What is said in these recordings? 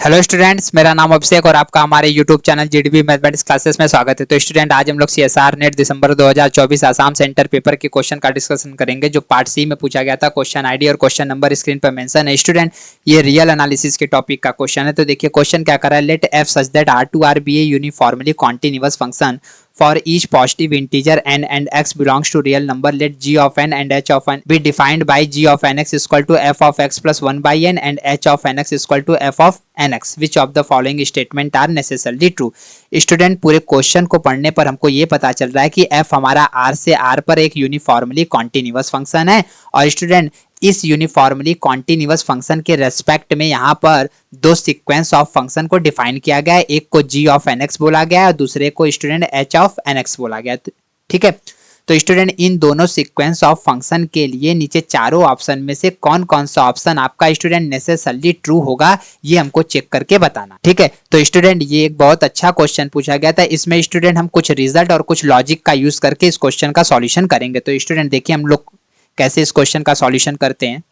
Hello students, मेरा नाम अभिषेक और आपका हमारे YouTube channel GDB mathematics classes में स्वागत है। तो स्टूडेंट, आज हम लोग सीएसआर नेट दिसंबर 2024 आसाम सेंटर पेपर के क्वेश्चन का डिस्कशन करेंगे, जो पार्ट सी में पूछा गया था। क्वेश्चन आईडी और क्वेश्चन नंबर स्क्रीन पर मेंशन है। स्टूडेंट, ये रियल एनालिसिस के टॉपिक का क्वेश्चन है। तो देखिए क्वेश्चन क्या कर रहा है। Let F such that R to R be A uniformly continuous function for each positive integer n and x belongs to real number. Let g of n and h of n be defined by g of nx is equal to f of x plus 1 by n and h of nx is equal to f of nx. Which of the following statement are necessarily true? Student, पूरे question को पढ़ने पर हमको ये पता चल रहा है कि f हमारा r से r पर एक यूनिफॉर्मली कॉन्टिन्यूअस फंक्शन है। और स्टूडेंट, इस यूनिफॉर्मली कॉन्टिन्यूअस फंक्शन के रेस्पेक्ट में यहाँ पर दो सीक्वेंस ऑफ फंक्शन को डिफाइन किया गया है। एक को g ऑफ nx बोला गया है और दूसरे को स्टूडेंट h ऑफ nx बोला गया है। ठीक है, तो स्टूडेंट, इन दोनों सीक्वेंस ऑफ फंक्शन के लिए नीचे चारों ऑप्शन में से कौन कौन सा ऑप्शन आपका स्टूडेंट नेसेसरली ट्रू होगा, ये हमको चेक करके बताना। ठीक है, तो स्टूडेंट, ये एक बहुत अच्छा क्वेश्चन पूछा गया था। इसमें स्टूडेंट हम कुछ रिजल्ट और कुछ लॉजिक का यूज करके इस क्वेश्चन का सॉल्यूशन करेंगे। तो स्टूडेंट देखिए हम लोग कैसे इस क्वेश्चन का सॉल्यूशन करते हैं।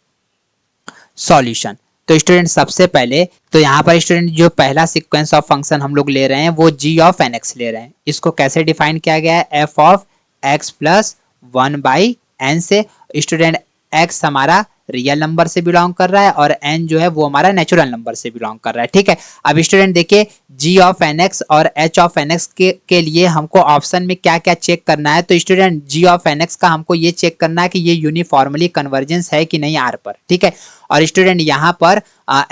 सॉल्यूशन, तो स्टूडेंट सबसे पहले तो यहाँ पर स्टूडेंट जो पहला सीक्वेंस ऑफ फंक्शन हम लोग ले रहे हैं वो g ऑफ nx ले रहे हैं। इसको कैसे डिफाइन किया गया है? f of x plus 1 by n से। स्टूडेंट, x हमारा रियल नंबर से बिलोंग कर रहा है और n जो है वो हमारा नेचुरल नंबर से बिलोंग कर रहा है। ठीक है, अब स्टूडेंट देखिए g ऑफ nx और h ऑफ nx के लिए हमको ऑप्शन में क्या क्या चेक करना है। तो स्टूडेंट, g ऑफ nx का हमको ये चेक करना है कि ये यूनिफॉर्मली कन्वर्जेंस है कि नहीं r पर। ठीक है, और स्टूडेंट यहाँ पर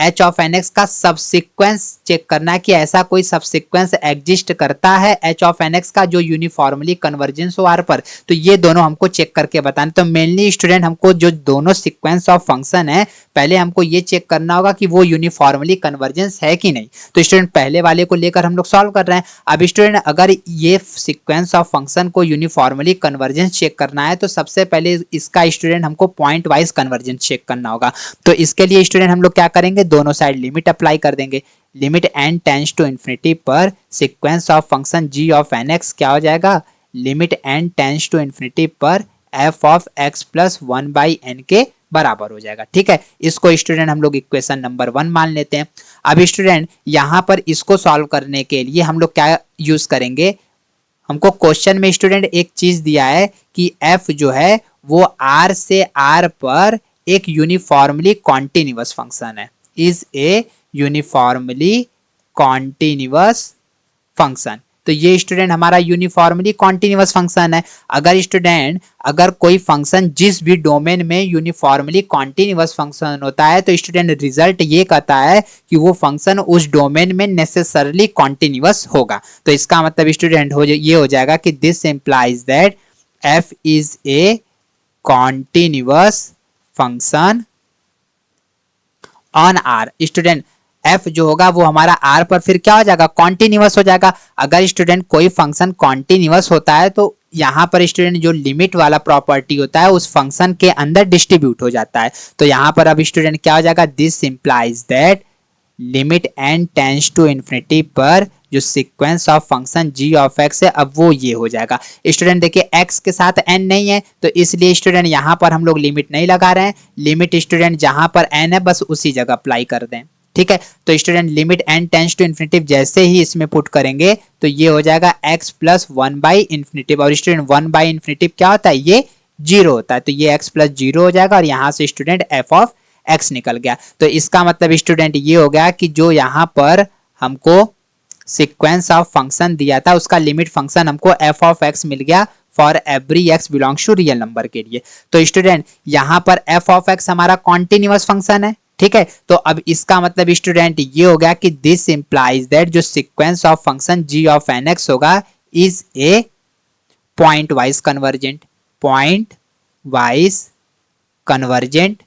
h ऑफ nx का सबसीक्वेंस चेक करना है कि ऐसा कोई सबसीक्वेंस एग्जिस्ट करता है h ऑफ nx का जो यूनिफॉर्मली कन्वर्जेंस हो r पर। तो ये दोनों हमको चेक करके बताना। तो मेनली स्टूडेंट हमको जो दोनों सीक्वेंस ऑफ फंक्शन है, पहले हमको ये चेक करना होगा कि वो यूनिफॉर्मली कन्वर्जेंस है कि नहीं। तो स्टूडेंट पहले वाले को लेकर हम लोग सॉल्व कर रहे हैं। अब स्टूडेंट, अगर ये सीक्वेंस ऑफ फंक्शन को यूनिफॉर्मली कन्वर्जेंस चेक करना है तो सबसे पहले इसका स्टूडेंट हमको पॉइंट वाइज कन्वर्जेंस चेक करना होगा। तो इसके लिए स्टूडेंट हम लोग क्या करेंगे, दोनों साइड लिमिट अप्लाई कर देंगे। Limit n tends to infinity पर sequence of function g of nx क्या हो जाएगा? Limit n tends to infinity पर f of x plus 1 by n के बराबर हो जाएगा। ठीक है, इसको स्टूडेंट हम लोग इक्वेशन नंबर 1 मान लेते हैं। अब स्टूडेंट यहाँ पर इसको सॉल्व करने के लिए हम लोग क्या यूज करेंगे? हमको क्वेश्चन में स्टूडेंट एक चीज दिया है कि f जो है वो r से r पर एक यूनिफॉर्मली कॉन्टिन्यूअस फंक्शन है, is a uniformly continuous function. तो ये स्टूडेंट हमारा यूनिफॉर्मली कॉन्टिन्यूअस फंक्शन है। अगर कोई फंक्शन जिस भी डोमेन में यूनिफॉर्मली कॉन्टिन्यूअस फंक्शन होता है तो स्टूडेंट रिजल्ट ये कहता है कि वो फंक्शन उस डोमेन में नेसेसरली कॉन्टिन्यूअस होगा। तो इसका मतलब स्टूडेंट ये हो जाएगा कि this implies that f is a continuous function on r। Student f जो होगा वो हमारा r पर फिर क्या हो जाएगा? कॉन्टिन्यूअस हो जाएगा। अगर स्टूडेंट कोई फंक्शन कॉन्टिन्यूअस होता है तो यहाँ पर स्टूडेंट जो लिमिट वाला प्रॉपर्टी होता है उस फंक्शन के अंदर डिस्ट्रीब्यूट हो जाता है। तो यहाँ पर अब स्टूडेंट क्या हो जाएगा? This implies that limit n tends to infinity पर जो sequence of function g of x है, अब वो ये हो जाएगा। स्टूडेंट देखिए x के साथ n नहीं है तो इसलिए स्टूडेंट यहाँ पर हम लोग लिमिट नहीं लगा रहे हैं। लिमिट स्टूडेंट जहां पर n है बस उसी जगह अप्लाई कर दें। ठीक है, तो student limit n tends to infinity जैसे ही इसमें पुट करेंगे तो ये हो जाएगा x प्लस 1 बाई इन्फिनिटी। और स्टूडेंट 1 बाई इन्फिनिटी क्या होता है? ये 0 होता है। तो ये x प्लस 0 हो जाएगा और यहाँ से स्टूडेंट f ऑफ x निकल गया। तो इसका मतलब स्टूडेंट ये हो गया कि जो यहाँ पर हमको सीक्वेंस ऑफ फंक्शन दिया था उसका लिमिट फंक्शन हमको f ऑफ x मिल गया for every x belongs to real number के लिए। तो स्टूडेंट यहाँ पर f ऑफ x हमारा कॉन्टिन्यूअस फंक्शन है। ठीक है, तो अब इसका मतलब स्टूडेंट ये हो गया कि दिस इंप्लाइज दैट जो sequence of function g of nx होगा is a point wise convergent. Point wise convergent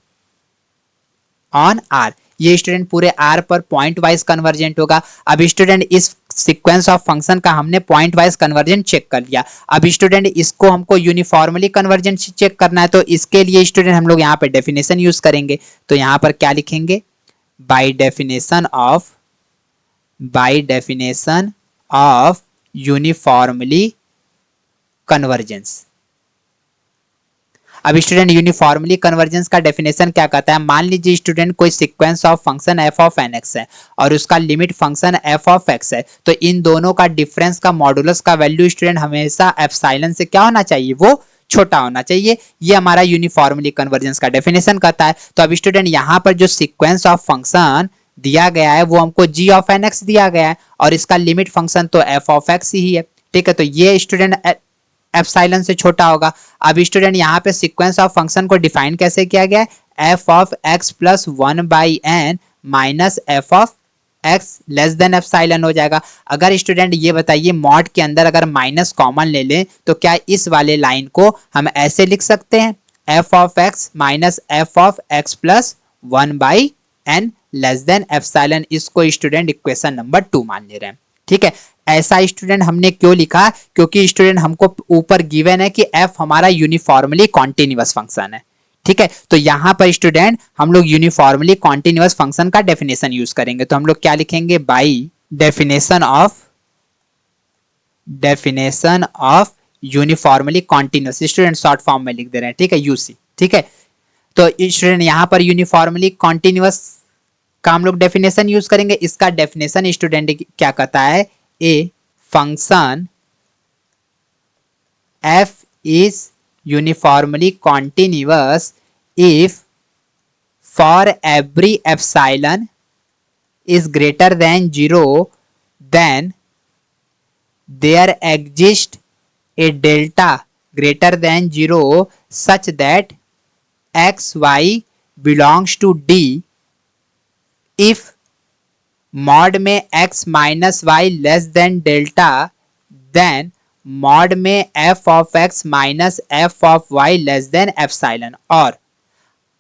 on r। ये स्टूडेंट पूरे r पर पॉइंट वाइज कन्वर्जेंट होगा। अब स्टूडेंट इस सीक्वेंस ऑफ फंक्शन का हमने पॉइंट वाइज कन्वर्जेंट चेक कर लिया। अब स्टूडेंट इसको हमको यूनिफॉर्मली कन्वर्जेंट चेक करना है तो इसके लिए स्टूडेंट हम लोग यहाँ पे डेफिनेशन यूज करेंगे। तो यहाँ पर क्या लिखेंगे? By definition of uniformly convergence. अब स्टूडेंट यूनिफॉर्मली कन्वर्जेंस का डेफिनेशन क्या कहता है, मान लीजिए स्टूडेंट कोई sequence of function F of N X है और उसका limit function F of X है, तो इन दोनों का डिफरेंस का मॉडुलस का वैल्यू स्टूडेंट हमेशा एप्सिलॉन से क्या होना चाहिए, वो छोटा होना चाहिए। ये हमारा यूनिफॉर्मली कन्वर्जेंस का डेफिनेशन कहता है। तो अब स्टूडेंट यहाँ पर जो सीक्वेंस ऑफ फंक्शन दिया गया है वो हमको g ऑफ एन एक्स दिया गया है और इसका लिमिट फंक्शन तो f ऑफ एक्स ही है, ठीक है। तो ये स्टूडेंट एप्सिलॉन से छोटा होगा। अब स्टूडेंट यहाँ पे सीक्वेंस ऑफ फंक्शन को डिफाइन कैसे किया गया है, f of x plus 1/n minus f of x less than epsilon हो जाएगा। अगर स्टूडेंट ये बताइए मॉड के अंदर अगर माइनस कॉमन ले लें तो क्या इस वाले लाइन को हम ऐसे लिख सकते हैं, f of x minus f of x plus 1/n less than epsilon. इसको स्टूडेंट इक्वेशन नंबर 2 मान ले रहे हैं, ठीक है। ऐसा स्टूडेंट हमने क्यों लिखा, क्योंकि स्टूडेंट हमको ऊपर गिवन है कि f हमारा यूनिफॉर्मली कॉन्टिन्यूअस फंक्शन है, ठीक है। तो यहां पर स्टूडेंट हम लोग यूनिफॉर्मली कॉन्टिन्यूअस फंक्शन का डेफिनेशन यूज करेंगे। तो हम लोग क्या लिखेंगे, by definition of uniformly continuous, student short form में लिख दे रहे हैं, ठीक है, यूसी, ठीक है। तो स्टूडेंट यहां पर यूनिफॉर्मली कॉन्टिन्यूअस का हम लोग डेफिनेशन यूज करेंगे। इसका डेफिनेशन स्टूडेंट क्या कहता है, a function f is uniformly continuous if for every epsilon is greater than 0 then there exists a delta greater than 0 such that x y belongs to D if mod में x minus Y less than delta then mod में f of x minus f of y less than epsilon. और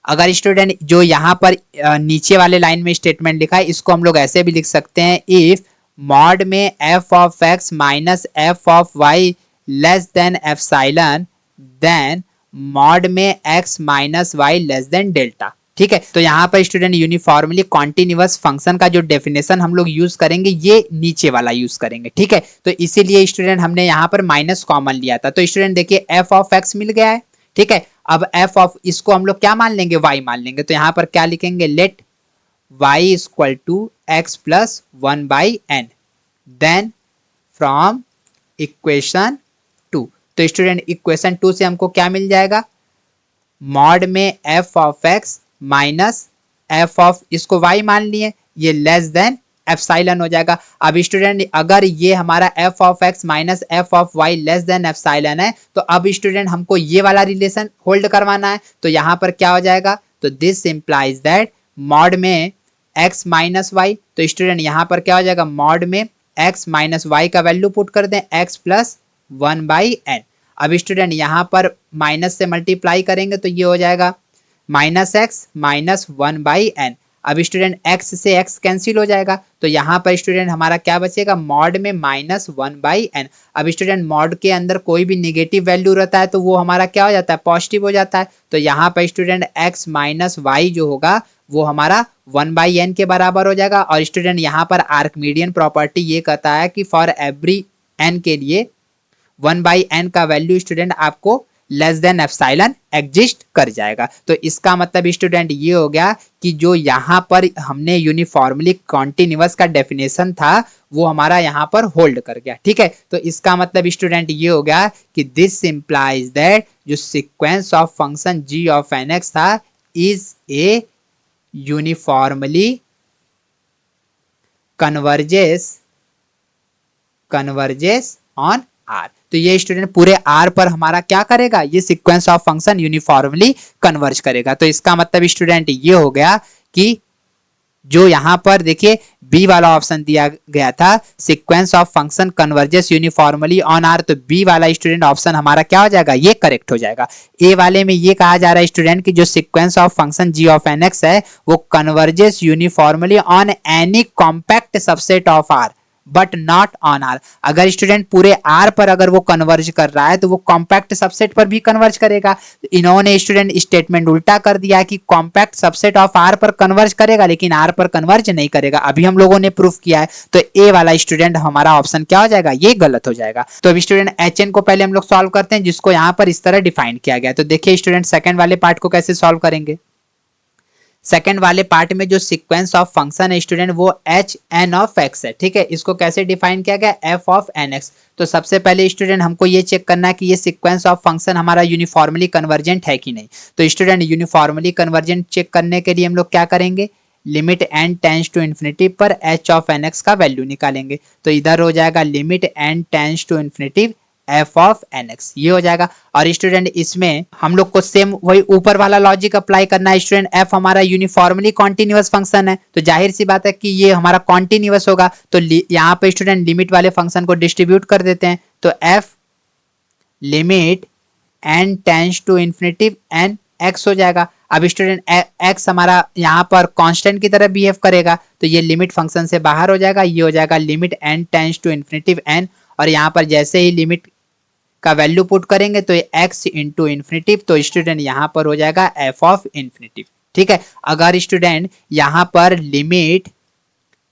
अगर student जो यहाँ पर नीचे वाले line में स्टेटमेंट लिखा है इसको हम लोग ऐसे भी लिख सकते हैं, इफ मॉड में f of x minus f of y less than epsilon then mod में x minus y less than delta, ठीक है। तो यहाँ पर स्टूडेंट यूनिफॉर्मली कॉन्टिन्यूअस फंक्शन का जो डेफिनेशन हम लोग यूज करेंगे ये नीचे वाला यूज करेंगे, ठीक है। तो इसीलिए स्टूडेंट हमने यहाँ पर माइनस कॉमन लिया था। तो स्टूडेंट देखिए f ऑफ x मिल गया है, ठीक है। अब f ऑफ इसको हम लोग क्या मान लेंगे, y मान लेंगे। तो यहाँ पर क्या लिखेंगे, let y equal to x plus 1/n then from equation 2। तो स्टूडेंट इक्वेशन 2 से हमको क्या मिल जाएगा, मॉड में f of x minus f of इसको y मान लिए, ये लेस देन एप्सिलॉन हो जाएगा। अब स्टूडेंट अगर ये हमारा f of x minus f of y less than epsilon है तो अब स्टूडेंट हमको ये वाला रिलेशन होल्ड करवाना है। तो यहाँ पर क्या हो जाएगा, तो दिस इंप्लाइज दैट मॉड में x माइनस वाई, तो स्टूडेंट यहाँ पर क्या हो जाएगा, मॉड में x माइनस वाई का वैल्यू पुट कर दें x प्लस 1/n। अब स्टूडेंट यहाँ पर माइनस से मल्टीप्लाई करेंगे तो ये हो जाएगा माइनस एक्स माइनस 1/n। अब स्टूडेंट x से x कैंसिल हो जाएगा तो यहाँ पर स्टूडेंट हमारा क्या बचेगा, मॉड में माइनस 1/n। अब स्टूडेंट मॉड के अंदर कोई भी निगेटिव वैल्यू रहता है तो वो हमारा क्या हो जाता है, पॉजिटिव हो जाता है। तो यहाँ पर स्टूडेंट x माइनस वाई जो होगा वो हमारा 1/n के बराबर हो जाएगा। और स्टूडेंट यहाँ पर आर्किमिडियन प्रॉपर्टी ये कहता है कि फॉर एवरी n के लिए 1/n का वैल्यू स्टूडेंट आपको लेस देन एप्सिलॉन एग्जिस्ट कर जाएगा। तो इसका मतलब स्टूडेंट ये हो गया कि जो यहाँ पर हमने यूनिफॉर्मली कॉन्टिन्यूअस का डेफिनेशन था वो हमारा यहाँ पर होल्ड कर गया, ठीक है। तो इसका मतलब स्टूडेंट ये हो गया कि दिस इंप्लाइज दैट जो sequence of function g of nx था is a uniformly converges on R। तो ये स्टूडेंट पूरे R पर हमारा क्या करेगा, ये sequence of function uniformly converge करेगा। तो इसका मतलब स्टूडेंट ये हो गया कि जो यहाँ पर देखिए बी वाला ऑप्शन दिया गया था, sequence of function converges uniformly on R, तो बी वाला स्टूडेंट ऑप्शन हमारा क्या हो जाएगा, ये करेक्ट हो जाएगा। ए वाले में ये कहा जा रहा है स्टूडेंट कि जो sequence of function g of nx है वो converges uniformly on any compact subset of R but not on R. अगर स्टूडेंट पूरे आर पर अगर वो कन्वर्ज कर रहा है तो वो कॉम्पैक्ट सबसेट पर भी कन्वर्ज करेगा। इन्होंने स्टूडेंट स्टेटमेंट उल्टा कर दिया कि कॉम्पैक्ट सबसेट ऑफ आर पर कन्वर्ज करेगा लेकिन आर पर कन्वर्ज नहीं करेगा। अभी हम लोगों ने प्रूफ किया है, तो ए वाला स्टूडेंट हमारा ऑप्शन क्या हो जाएगा, ये गलत हो जाएगा। तो अभी स्टूडेंट एच एन को पहले हम लोग सॉल्व करते हैं, जिसको यहाँ पर इस तरह डिफाइन किया गया है। तो देखिए स्टूडेंट सेकंड वाले पार्ट को कैसे सॉल्व करेंगे। सेकंड वाले पार्ट में जो सीक्वेंस ऑफ फंक्शन है स्टूडेंट वो एच एन ऑफ एक्स है, ठीक है। इसको कैसे डिफाइन किया गया, एफ ऑफ एन एक्स। तो सबसे पहले स्टूडेंट हमको ये चेक करना है कि ये सीक्वेंस ऑफ फंक्शन हमारा यूनिफॉर्मली कन्वर्जेंट है कि नहीं। तो स्टूडेंट यूनिफॉर्मली कन्वर्जेंट चेक करने के लिए हम लोग क्या करेंगे, limit N tends to infinity पर एच ऑफ एन एक्स का वैल्यू निकालेंगे। तो इधर हो जाएगा limit N tends to infinity F of N X, ये हो जाएगा। और स्टूडेंट इसमें हम लोग को सेम वही ऊपर वाला लॉजिक अप्लाई करना है स्टूडेंट। एफ हमारा यूनिफॉर्मली कॉन्टिन्यूअस फंक्शन है, तो जाहिर सी बात है कि ये हमारा कॉन्टिन्यूअस होगा। तो यहाँ पे स्टूडेंट लिमिट वाले फंक्शन को डिस्ट्रीब्यूट कर देते हैं। तो F limit N tends to infinity N X हो जाएगा। अब स्टूडेंट एक्स हमारा यहाँ पर कांस्टेंट की तरह बिहेव करेगा, तो ये लिमिट फंक्शन से बाहर हो जाएगा। ये हो जाएगा limit N tends to infinity N, और यहाँ पर जैसे ही लिमिट का वैल्यू पुट करेंगे तो ये x इंटू इन्फिनिटिव, तो स्टूडेंट यहाँ पर हो जाएगा f ऑफ इन्फिनिटिव, ठीक है। अगर स्टूडेंट यहाँ पर limit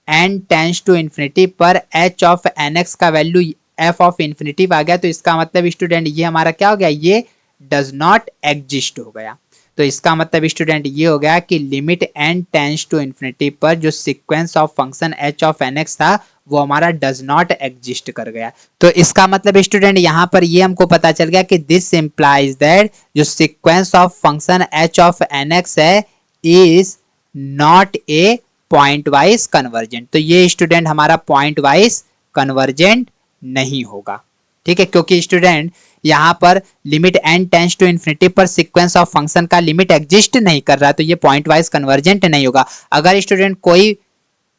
n tends to infinitive पर h ऑफ nx का वैल्यू f ऑफ इन्फिनिटिव आ गया, तो इसका मतलब स्टूडेंट ये हमारा क्या हो गया, ये डज नॉट एग्जिस्ट हो गया। तो इसका मतलब स्टूडेंट ये हो गया कि limit n tends to infinity पर जो sequence of function h of nx था वो हमारा डज नॉट एग्जिस्ट कर गया। तो इसका मतलब स्टूडेंट यहाँ पर ये हमको पता चल गया कि दिस इंप्लाइज दैट जो sequence of function h of nx है is not a point wise convergent. तो ये स्टूडेंट हमारा पॉइंट वाइज कन्वर्जेंट नहीं होगा, ठीक है, क्योंकि स्टूडेंट यहाँ पर limit n tends to infinity पर सीक्वेंस ऑफ फंक्शन का लिमिट एग्जिस्ट नहीं कर रहा है, तो ये पॉइंट वाइज कन्वर्जेंट नहीं होगा। अगर स्टूडेंट कोई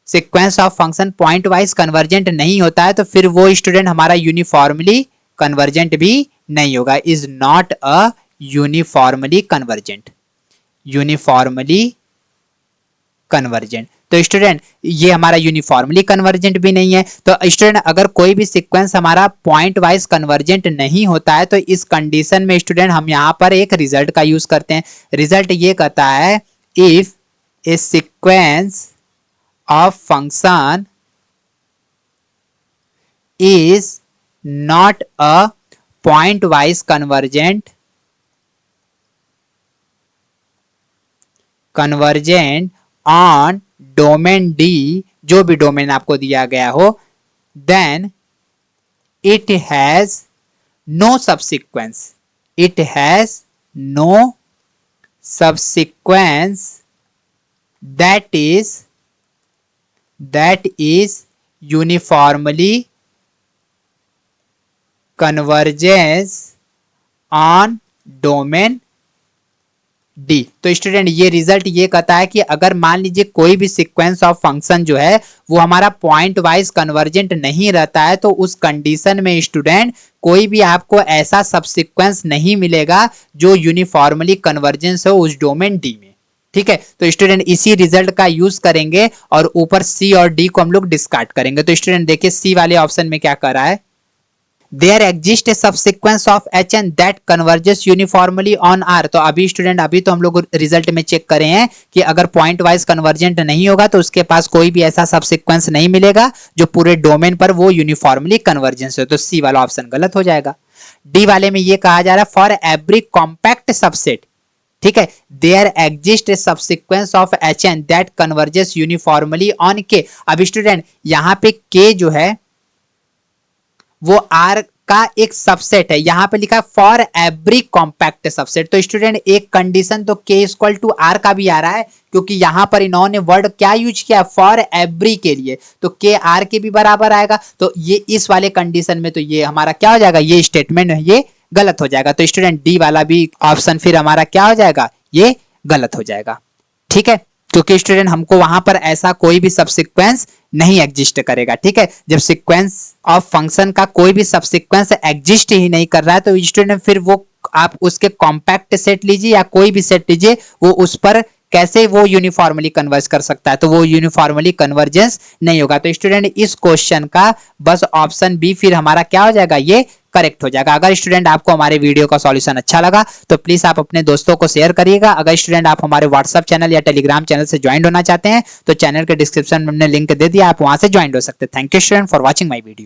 sequence of function point wise convergent नहीं होता है तो फिर वो स्टूडेंट हमारा यूनिफॉर्मली कन्वर्जेंट भी नहीं होगा, is not a uniformly convergent, uniformly convergent. तो स्टूडेंट ये हमारा यूनिफॉर्मली कन्वर्जेंट भी नहीं है। तो स्टूडेंट अगर कोई भी सीक्वेंस हमारा पॉइंट वाइज कन्वर्जेंट नहीं होता है तो इस कंडीशन में स्टूडेंट हम यहाँ पर एक रिजल्ट का यूज करते हैं। रिजल्ट ये कहता है if A sequence of function is not a point wise convergent on domain D, जो भी डोमेन आपको दिया गया हो, then it has no subsequence, it has no subsequence that is uniformly converges on domain D। तो student ये result ये कहता है कि अगर मान लीजिए कोई भी सीक्वेंस ऑफ फंक्शन जो है वो हमारा पॉइंट वाइज कन्वर्जेंट नहीं रहता है तो उस कंडीशन में स्टूडेंट कोई भी आपको ऐसा सबसीक्वेंस नहीं मिलेगा जो यूनिफॉर्मली कन्वर्जेंस हो उस डोमेन D में, ठीक है। तो स्टूडेंट इसी रिजल्ट का यूज करेंगे और ऊपर सी और डी को हम लोग डिस्कार्ड करेंगे। तो स्टूडेंट देखिए सी वाले ऑप्शन में क्या कर रहा है, there exist a subsequence of H N that converges uniformly on R. तो अभी स्टूडेंट अभी तो हम लोग रिजल्ट में चेक करे हैं कि अगर पॉइंट वाइज कन्वर्जेंट नहीं होगा तो उसके पास कोई भी ऐसा सबसीक्वेंस नहीं मिलेगा जो पूरे डोमेन पर वो यूनिफॉर्मली कन्वर्जेंस हो। तो सी वाला ऑप्शन गलत हो जाएगा। डी वाले में ये कहा जा रहा है फॉर एवरी कॉम्पैक्ट सबसेट, ठीक है, there exist a subsequence of H N that converges uniformly on K. अब स्टूडेंट यहाँ पे के जो है वो आर का एक सबसेट है, यहाँ पे लिखा है फॉर एवरी कॉम्पैक्ट सबसेट। तो स्टूडेंट एक कंडीशन तो के इक्वल टू आर का भी आ रहा है क्योंकि यहाँ पर इन्होंने वर्ड क्या यूज किया, फॉर एवरी के लिए, तो के आर के भी बराबर आएगा। तो ये इस वाले कंडीशन में तो ये हमारा क्या हो जाएगा, ये स्टेटमेंट है ये गलत हो जाएगा। तो स्टूडेंट डी वाला भी ऑप्शन फिर हमारा क्या हो जाएगा, ये गलत हो जाएगा, ठीक है, क्योंकि स्टूडेंट हमको वहां पर ऐसा कोई भी सबसीक्वेंस नहीं एग्जिस्ट करेगा, ठीक है। जब सीक्वेंस ऑफ फंक्शन का कोई भी सबसीक्वेंस एग्जिस्ट ही नहीं कर रहा है तो स्टूडेंट फिर वो आप उसके कॉम्पैक्ट सेट लीजिए या कोई भी सेट लीजिए वो उस पर कैसे वो यूनिफॉर्मली कन्वर्ज कर सकता है, तो वो यूनिफॉर्मली कन्वर्जेंस नहीं होगा। तो स्टूडेंट इस क्वेश्चन का बस ऑप्शन बी फिर हमारा क्या हो जाएगा, ये करेक्ट हो जाएगा। अगर स्टूडेंट आपको हमारे वीडियो का सॉल्यूशन अच्छा लगा तो प्लीज आप अपने दोस्तों को शेयर करिएगा। अगर स्टूडेंट आप हमारे व्हाट्सएप चैनल या टेलीग्राम चैनल से ज्वाइन होना चाहते हैं तो चैनल के डिस्क्रिप्शन में हमने लिंक दे दिया, आप वहां से ज्वाइन हो सकते हैं। Thank you student for watching my video.